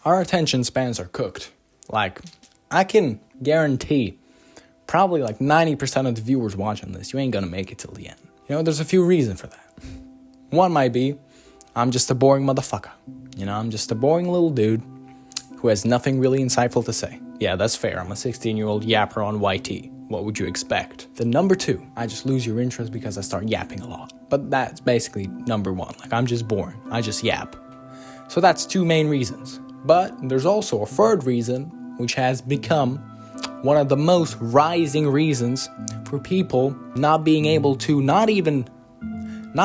Our attention spans are cooked. Like, I can guarantee probably like 90% of the viewers watching this, you ain't gonna make it till the end. You know, there's a few reasons for that. One might be, I'm just a boring motherfucker. You know, I'm just a boring little dude who has nothing really insightful to say. Yeah, that's fair. I'm a 16-year-old yapper on YT. What would you expect? Then number two, I just lose your interest because I start yapping a lot. But that's basically number one. Like, I'm just boring. I just yap. So that's two main reasons. But there's also a third reason, which has become one of the most rising reasons for people not being able to not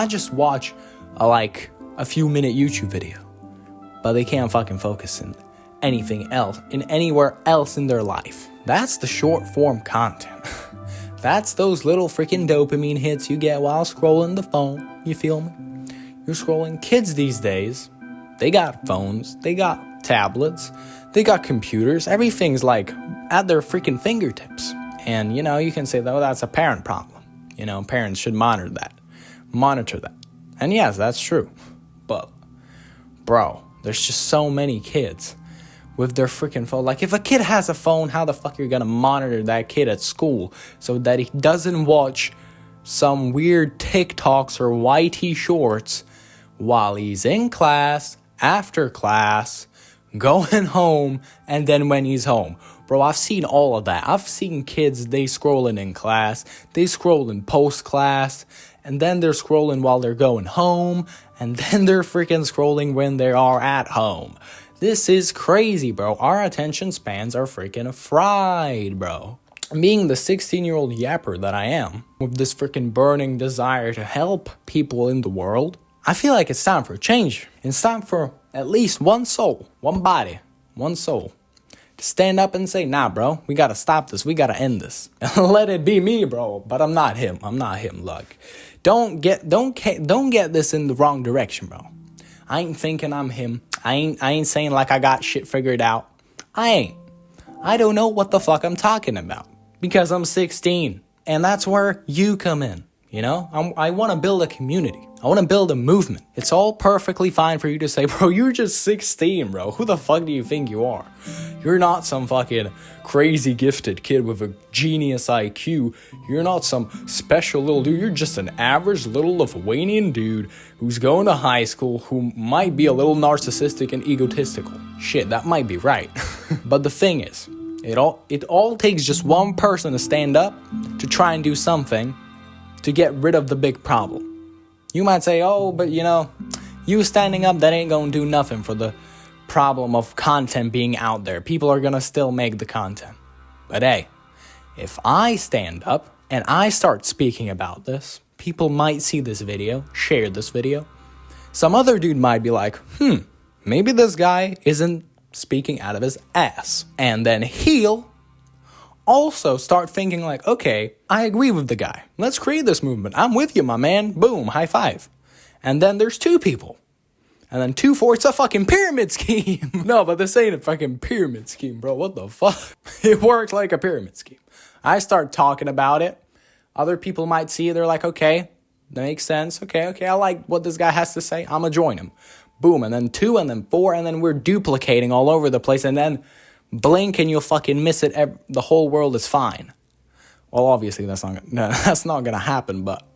just watch a few minute YouTube video, but they can't fucking focus in anything else, in anywhere else in their life. That's the short form content. That's those little freaking dopamine hits you get while scrolling the phone. You feel me? You're scrolling. Kids these days, they got phones, they got tablets, they got computers. Everything's like at their freaking fingertips. And, you know, you can say, oh, that's a parent problem. You know, parents should monitor that. And yes, that's true. But, bro, there's just so many kids with their freaking phone. Like, if a kid has a phone, how the fuck are you gonna monitor that kid at school so that he doesn't watch some weird TikToks or YT shorts while he's in class, after class, going home, and then when he's home? Bro, I've seen all of that. I've seen kids, they scrolling in class, they scrolling post-class, and then they're scrolling while they're going home, and then they're freaking scrolling when they are at home. This is crazy, bro. Our attention spans are freaking fried, bro. Being the 16-year-old yapper that I am, with this freaking burning desire to help people in the world, I feel like it's time for a change. It's time for at least one soul, one body, one soul to stand up and say, nah, bro, we gotta stop this. We gotta end this. Let it be me, bro. But I'm not him. Like, don't get this in the wrong direction, bro. I ain't thinking I'm him. I ain't saying like I got shit figured out. I ain't. I don't know what the fuck I'm talking about because I'm 16. And that's where you come in. You know, I want to build a community. I want to build a movement. It's all perfectly fine for you to say, bro, you're just 16, bro. Who the fuck do you think you are? You're not some fucking crazy gifted kid with a genius IQ. You're not some special little dude. You're just an average little Lithuanian dude who's going to high school who might be a little narcissistic and egotistical. Shit, that might be right. But the thing is, it all takes just one person to stand up to try and do something to get rid of the big problem. You might say, oh, but you know, you standing up, that ain't gonna do nothing for the problem of content being out there. People are gonna still make the content. But hey, if I stand up and I start speaking about this, people might see this video, share this video. Some other dude might be like, maybe this guy isn't speaking out of his ass. And then he'll also start thinking like, okay, I agree with the guy. Let's create this movement. I'm with you, my man. Boom, high five. And then there's two people. And then 2, 4, it's a fucking pyramid scheme. No, but this ain't a fucking pyramid scheme, bro. What the fuck? It works like a pyramid scheme. I start talking about it. Other people might see it. They're like, okay, that makes sense. Okay, I like what this guy has to say. I'm gonna join him. Boom, and then 2, and then 4, and then we're duplicating all over the place. And then blink and you'll fucking miss it. The whole world is fine. Well, obviously that's not gonna happen, but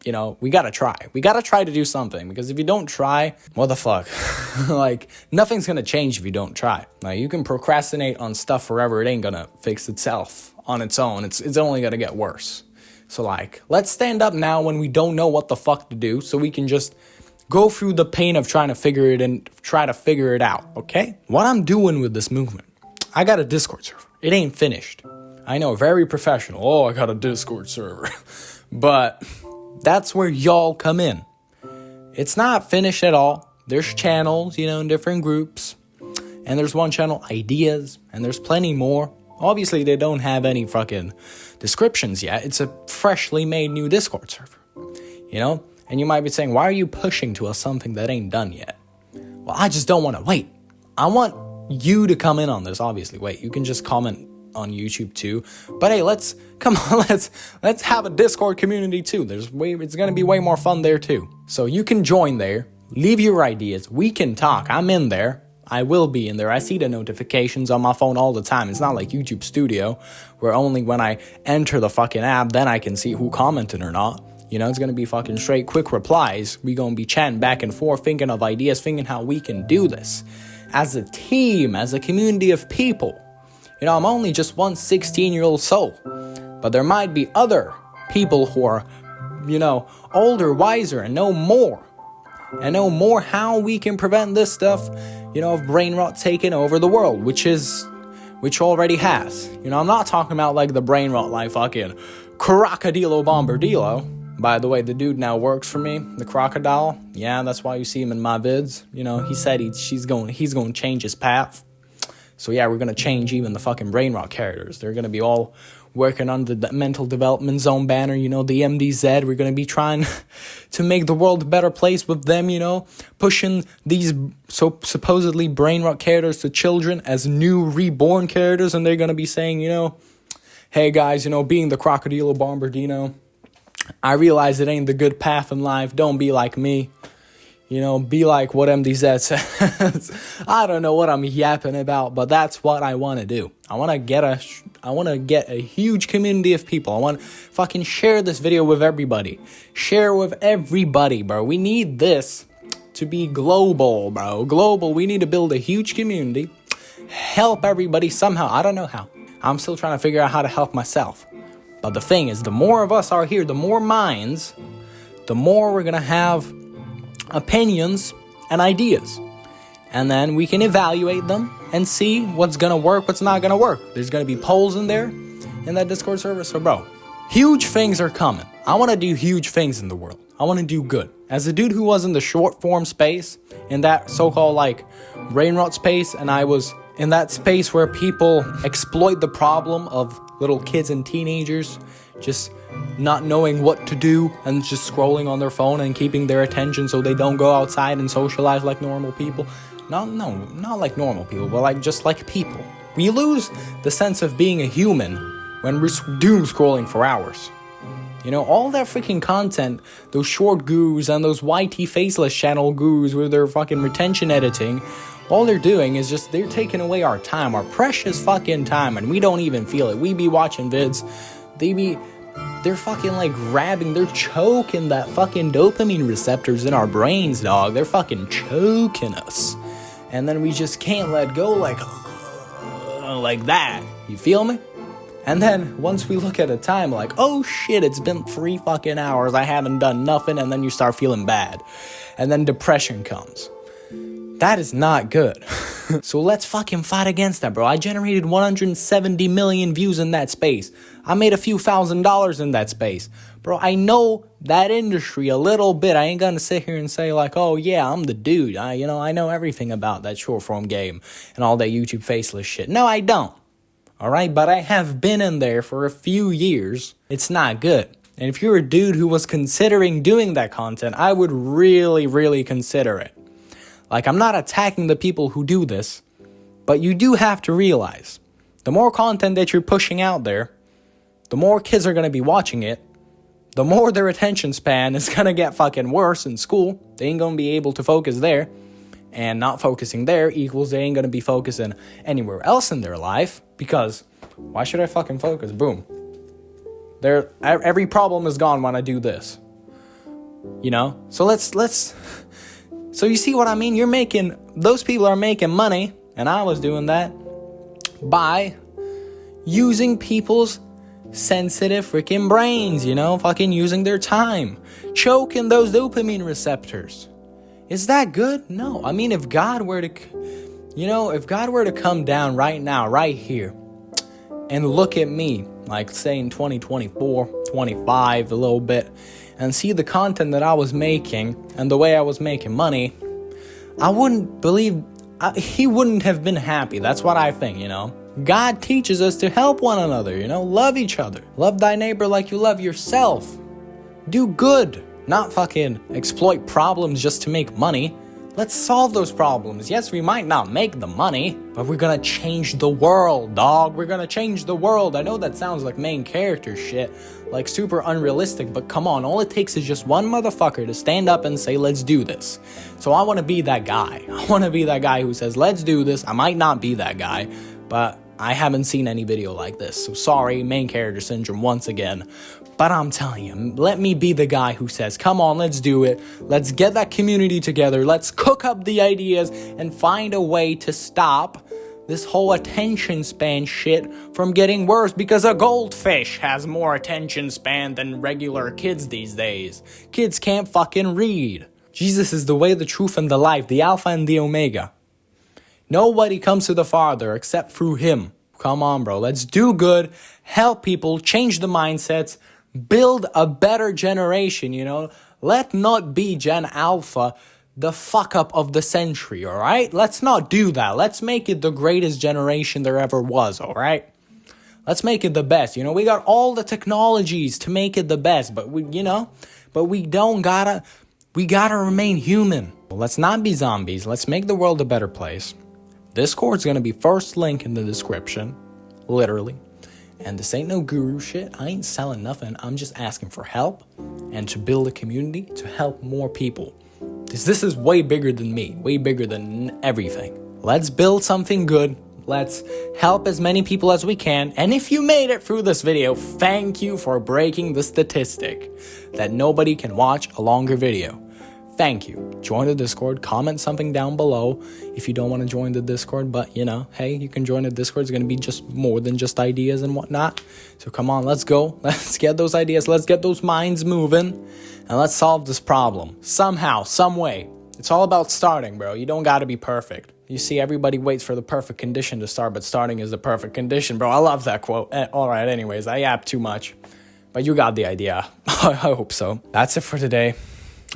you know, we gotta try. We gotta try to do something, because if you don't try, what the fuck? Like, nothing's gonna change if you don't try. Like, you can procrastinate on stuff forever. It ain't gonna fix itself on its own. It's only gonna get worse. So like, let's stand up now when we don't know what the fuck to do, so we can just go through the pain of trying to figure it out, okay? What I'm doing with this movement, I got a Discord server. It ain't finished. I know, very professional. Oh, I got a Discord server. But that's where y'all come in. It's not finished at all. There's channels, you know, in different groups. And there's one channel, ideas, and there's plenty more. Obviously, they don't have any fucking descriptions yet. It's a freshly made new Discord server, you know? And you might be saying, why are you pushing to us something that ain't done yet? Well, I just don't want to wait. I want you to come in on this, obviously. Wait, you can just comment on YouTube too. But hey, let's have a Discord community too. It's going to be way more fun there too. So you can join there, leave your ideas. We can talk. I'm in there. I will be in there. I see the notifications on my phone all the time. It's not like YouTube Studio, where only when I enter the fucking app, then I can see who commented or not. You know, it's going to be fucking straight, quick replies. We going to be chatting back and forth, thinking of ideas, thinking how we can do this. As a team, as a community of people. You know, I'm only just one 16-year-old soul. But there might be other people who are, you know, older, wiser, and know more. And know more how we can prevent this stuff, you know, of brain rot taking over the world, which already has. You know, I'm not talking about like the brain rot like fucking Crocodilo Bombardilo. By the way, the dude now works for me, the crocodile. Yeah, that's why you see him in my vids. You know, he said he's going to change his path. So yeah, we're going to change even the fucking brain rot characters. They're going to be all working under the mental development zone banner, you know, the MDZ. We're going to be trying to make the world a better place with them, you know, pushing these supposedly brain rot characters to children as new reborn characters. And they're going to be saying, you know, hey guys, you know, being the Crocodilo Bombardino, I realize it ain't the good path in life. Don't be like me. You know, be like what MDZ says. I don't know what I'm yapping about, but that's what I want to do. I want to get a huge community of people. I want to fucking share this video with everybody. Share with everybody, bro. We need this to be global, bro. Global. We need to build a huge community. Help everybody somehow. I don't know how. I'm still trying to figure out how to help myself. But the thing is, the more of us are here, the more minds, the more we're going to have opinions and ideas, and then we can evaluate them and see what's gonna work, what's not gonna work. There's gonna be polls in there in that Discord server. So bro, huge things are coming. I want to do huge things in the world. I want to do good. As a dude who was in the short form space, in that so-called like brain rot space, and I was in that space where people exploit the problem of little kids and teenagers just not knowing what to do and just scrolling on their phone and keeping their attention so they don't go outside and socialize like normal people. Not like normal people, but like just like people. We lose the sense of being a human when we're doom scrolling for hours. You know, all that freaking content, those short gurus and those YT faceless channel gurus with their fucking retention editing, all they're doing is just, they're taking away our time, our precious fucking time, and we don't even feel it. We be watching vids, they're fucking like they're choking that fucking dopamine receptors in our brains, dog. They're fucking choking us. And then we just can't let go like that. You feel me? And then once we look at a time like, oh shit, it's been 3 fucking hours, I haven't done nothing, and then you start feeling bad. And then depression comes. That is not good. So let's fucking fight against that, bro. I generated 170 million views in that space. I made a few $1,000s in that space. Bro, I know that industry a little bit. I ain't gonna sit here and say like, oh yeah, I'm the dude. I know everything about that short form game and all that YouTube faceless shit. No, I don't. Alright, but I have been in there for a few years. It's not good. And if you're a dude who was considering doing that content, I would really, really consider it. Like, I'm not attacking the people who do this, but you do have to realize, the more content that you're pushing out there, the more kids are going to be watching it, the more their attention span is going to get fucking worse in school. They ain't going to be able to focus there, and not focusing there equals they ain't going to be focusing anywhere else in their life, because why should I fucking focus? Boom. Every problem is gone when I do this. You know? So so you see what I mean? Those people are making money, and I was doing that, by using people's sensitive freaking brains, you know? Fucking using their time. Choking those dopamine receptors. Is that good? No. I mean, if God were to come down right now, right here, and look at me, like say in 2024, 25, a little bit, and see the content that I was making and the way I was making money, I wouldn't believe, he wouldn't have been happy. That's what I think, you know. God teaches us to help one another, you know, love each other. Love thy neighbor like you love yourself. Do good, not fucking exploit problems just to make money. Let's solve those problems. Yes, we might not make the money, but we're gonna change the world, dog. We're gonna change the world. I know that sounds like main character shit, like super unrealistic, but come on, all it takes is just one motherfucker to stand up and say, let's do this. So I want to be that guy. I want to be that guy who says, let's do this. I might not be that guy, but I haven't seen any video like this. So sorry, main character syndrome once again. But I'm telling you, let me be the guy who says, come on, let's do it. Let's get that community together. Let's cook up the ideas and find a way to stop this whole attention span shit from getting worse, because a goldfish has more attention span than regular kids these days. Kids can't fucking read. Jesus is the way, the truth, and the life, the Alpha and the Omega. Nobody comes to the Father except through him. Come on, bro. Let's do good, help people, change the mindsets, build a better generation, you know? Let not be Gen Alpha the fuck up of the century, all right? Let's not do that. Let's make it the greatest generation there ever was, all right? Let's make it the best. You know, we got all the technologies to make it the best, but we gotta remain human. Let's not be zombies. Let's make the world a better place. Discord's gonna be first link in the description, literally. And this ain't no guru shit. I ain't selling nothing. I'm just asking for help and to build a community to help more people. This is way bigger than me, way bigger than everything. Let's build something good. Let's help as many people as we can. And if you made it through this video, thank you for breaking the statistic that nobody can watch a longer video. Thank you. Join the Discord. Comment something down below if you don't want to join the Discord. But, you know, hey, you can join the Discord. It's going to be just more than just ideas and whatnot. So come on, let's go. Let's get those ideas. Let's get those minds moving. And let's solve this problem. Somehow, some way. It's all about starting, bro. You don't got to be perfect. You see, everybody waits for the perfect condition to start, but starting is the perfect condition, bro. I love that quote. All right, anyways, I yapped too much. But you got the idea. I hope so. That's it for today.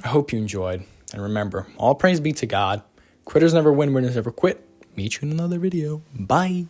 I hope you enjoyed. And remember, all praise be to God. Quitters never win, winners never quit. Meet you in another video. Bye.